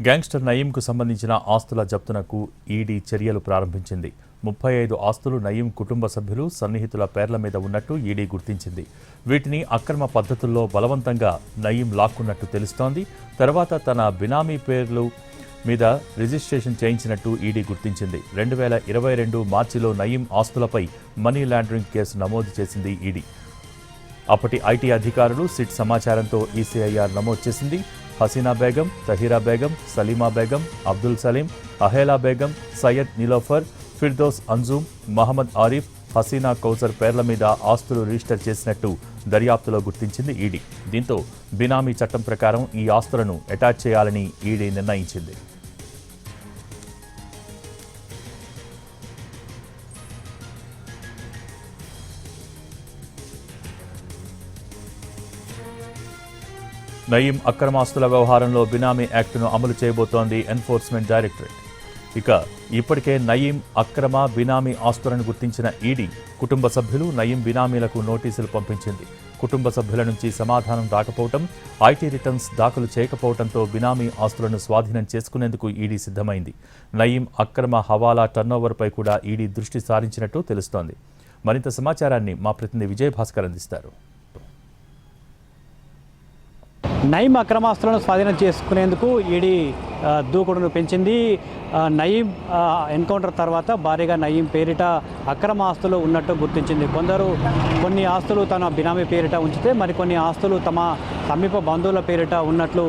Gangster నయీంకు సంబంధించిన ఆస్తుల జప్తునకు ED చర్యలు ప్రారంభించింది. 35 ఆస్తులు నయీం కుటుంబ సభ్యులు, సన్నిహితుల పేర్ల మీద ఉన్నట్టు ఈడీ గుర్తించింది. వీటిని అక్రమ పద్ధతుల్లో బలవంతంగా నయీం లాక్కున్నట్టు తెలుస్తోంది. తర్వాత తన బినామీ పేర్లు మీద రిజిస్ట్రేషన్ చేయించినట్టు ఈడీ గుర్తించింది. 2022 మార్చిలో నయీం ఆస్తులపై మనీ లాండరింగ్ కేసు నమోదు చేసింది ఈడీ. అప్పటి ఐటీ అధికారులు సిట్ సమాచారంతో ఈసీఐఆర్ నమోదు చేసింది. హసీనా బేగం, తహీరా బేగం, సలీమా బేగం, అబ్దుల్ సలీం, అహేలా బేగం, సయ్యద్ నిలోఫర్, ఫిర్దౌస్ అంజుమ్, మహమ్మద్ ఆరిఫ్, హసీనా కౌసర్ పేర్ల మీద ఆస్తులు రిజిస్టర్ చేసినట్టు దర్యాప్తులో గుర్తించింది ఈడీ. దీంతో బినామీ చట్టం ప్రకారం ఈ ఆస్తులను అటాచ్ చేయాలని ఈడీ నిర్ణయించింది. నయీం అక్రమాస్తుల వ్యవహారంలో బినామీ యాక్టును అమలు చేయబోతోంది ఎన్ఫోర్స్మెంట్ డైరెక్టరేట్. ఇప్పటికే నయీం అక్రమ బినామీ ఆస్తులను గుర్తించిన ఈడీ కుటుంబ సభ్యులు, నయీం బినామీలకు నోటీసులు పంపించింది. కుటుంబ సభ్యుల నుంచి సమాధానం రాకపోవటం, ఐటీ రిటర్న్స్ దాఖలు చేయకపోవడంతో బినామీ ఆస్తులను స్వాధీనం చేసుకునేందుకు ఈడీ సిద్ధమైంది. నయీం అక్రమ హవాలా టర్నోవర్పై కూడా ఈడీ దృష్టి సారించినట్టు తెలుస్తోంది. మరింత సమాచారాన్ని మా ప్రతినిధి విజయభాస్కర్ అందిస్తారు. నయీం అక్రమాస్తులను స్వాధీనం చేసుకునేందుకు ఈడీ దూకుడును పెంచింది. నయీం ఎన్కౌంటర్ తర్వాత భారీగా నయీం పేరిట అక్రమ ఆస్తులు ఉన్నట్టు గుర్తించింది. కొన్ని ఆస్తులు తన బినామీ పేరిట ఉంచితే మరికొన్ని ఆస్తులు తమ సమీప బంధువుల పేరిట ఉన్నట్లు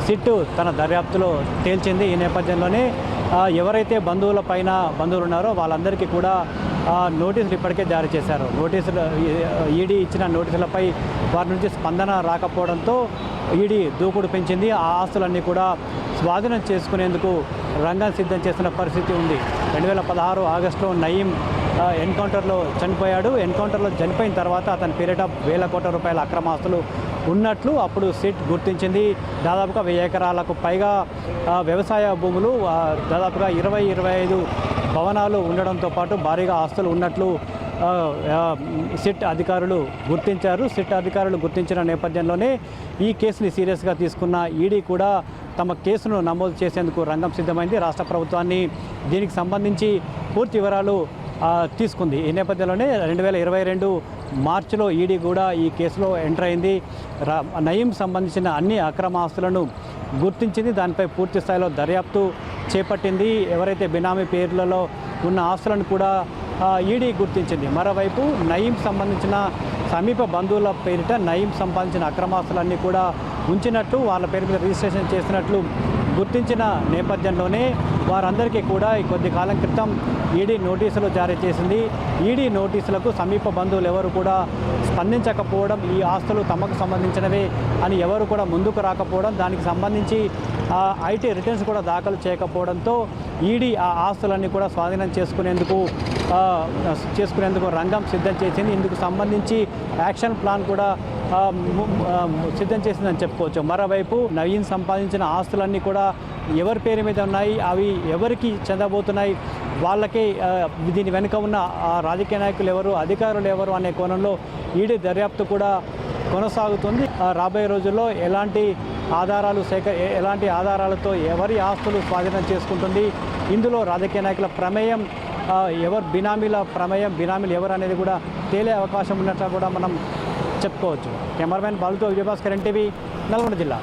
సిట్ తన దర్యాప్తులో తేల్చింది. ఈ నేపథ్యంలోనే ఎవరైతే బంధువులు ఉన్నారో వాళ్ళందరికీ కూడా నోటీసులు ఇప్పటికే జారీ చేశారు. ఈడీ ఇచ్చిన నోటీసులపై వారి నుంచి స్పందన రాకపోవడంతో ఈడీ దూకుడు పెంచింది. ఆ ఆస్తులన్నీ కూడా స్వాధీనం చేసుకునేందుకు రంగం సిద్ధం చేస్తున్న పరిస్థితి ఉంది. 2016 ఆగస్టులో నయీం ఎన్కౌంటర్లో చనిపోయాడు. ఎన్కౌంటర్లో చనిపోయిన తర్వాత అతని పేరిట వేల కోట్ల రూపాయల అక్రమ ఆస్తులు ఉన్నట్లు అప్పుడు సిట్ గుర్తించింది. దాదాపుగా 1000 ఎకరాలకు పైగా వ్యవసాయ భూములు, దాదాపుగా 20-25 భవనాలు ఉండడంతో పాటు భారీగా ఆస్తులు ఉన్నట్లు సిట్ అధికారులు గుర్తించారు. సిట్ అధికారులు గుర్తించిన నేపథ్యంలోనే ఈ కేసుని సీరియస్గా తీసుకున్న ఈడీ కూడా తమ కేసును నమోదు చేసేందుకు రంగం సిద్ధమైంది. రాష్ట్ర ప్రభుత్వాన్ని దీనికి సంబంధించి పూర్తి వివరాలు తీసుకుంది. ఈ నేపథ్యంలోనే 2022 మార్చిలో ఈడీ కూడా ఈ కేసులో ఎంటర్ అయింది. నయీం సంబంధించిన అన్ని అక్రమ ఆస్తులను గుర్తించింది. దానిపై పూర్తి స్థాయిలో దర్యాప్తు చేపట్టింది. ఎవరైతే బినామీ పేర్లలో ఉన్న ఆస్తులను కూడా ఈడీ గుర్తించింది. మరోవైపు నయీం సంబంధించిన సమీప బంధువుల పేరిట నయీం సంపాదించిన అక్రమాస్తులన్నీ కూడా ఉంచినట్లు, వాళ్ళ పేరు మీద రిజిస్ట్రేషన్ చేసినట్లు గుర్తించిన నేపథ్యంలోనే వారందరికీ కూడా కొద్ది కాలం క్రితం ఈడీ నోటీసులు జారీ చేసింది. ఈడీ నోటీసులకు సమీప బంధువులు ఎవరు కూడా స్పందించకపోవడం, ఈ ఆస్తులు తమకు సంబంధించినవే అని ఎవరు కూడా ముందుకు రాకపోవడం, దానికి సంబంధించి ఐటీ రిటర్న్స్ కూడా దాఖలు చేయకపోవడంతో ఈడీ ఆ ఆస్తులన్నీ కూడా స్వాధీనం చేసుకునేందుకు రంగం సిద్ధం చేసింది. ఇందుకు సంబంధించి యాక్షన్ ప్లాన్ కూడా సిద్ధం చేసిందని చెప్పుకోవచ్చు. మరోవైపు నయీం సంపాదించిన ఆస్తులన్నీ కూడా ఎవరి పేరు మీద ఉన్నాయి, అవి ఎవరికి చెందబోతున్నాయి, వాళ్ళకి దీని వెనుక ఉన్న రాజకీయ నాయకులు ఎవరు, అధికారులు ఎవరు అనే కోణంలో ఈడీ దర్యాప్తు కూడా కొనసాగుతుంది. రాబోయే రోజుల్లో ఎలాంటి ఆధారాలతో ఎవరి ఆస్తులు స్వాధీనం చేసుకుంటుంది, ఇందులో రాజకీయ నాయకుల ప్రమేయం, బినామీలు ఎవరు అనేది కూడా తేలే అవకాశం ఉన్నట్లు కూడా మనం చెప్పుకోవచ్చు. కెమెరామెన్ బాలుతో విజయభాస్కర్, ఎన్టీవీ, నల్గొండ జిల్లా.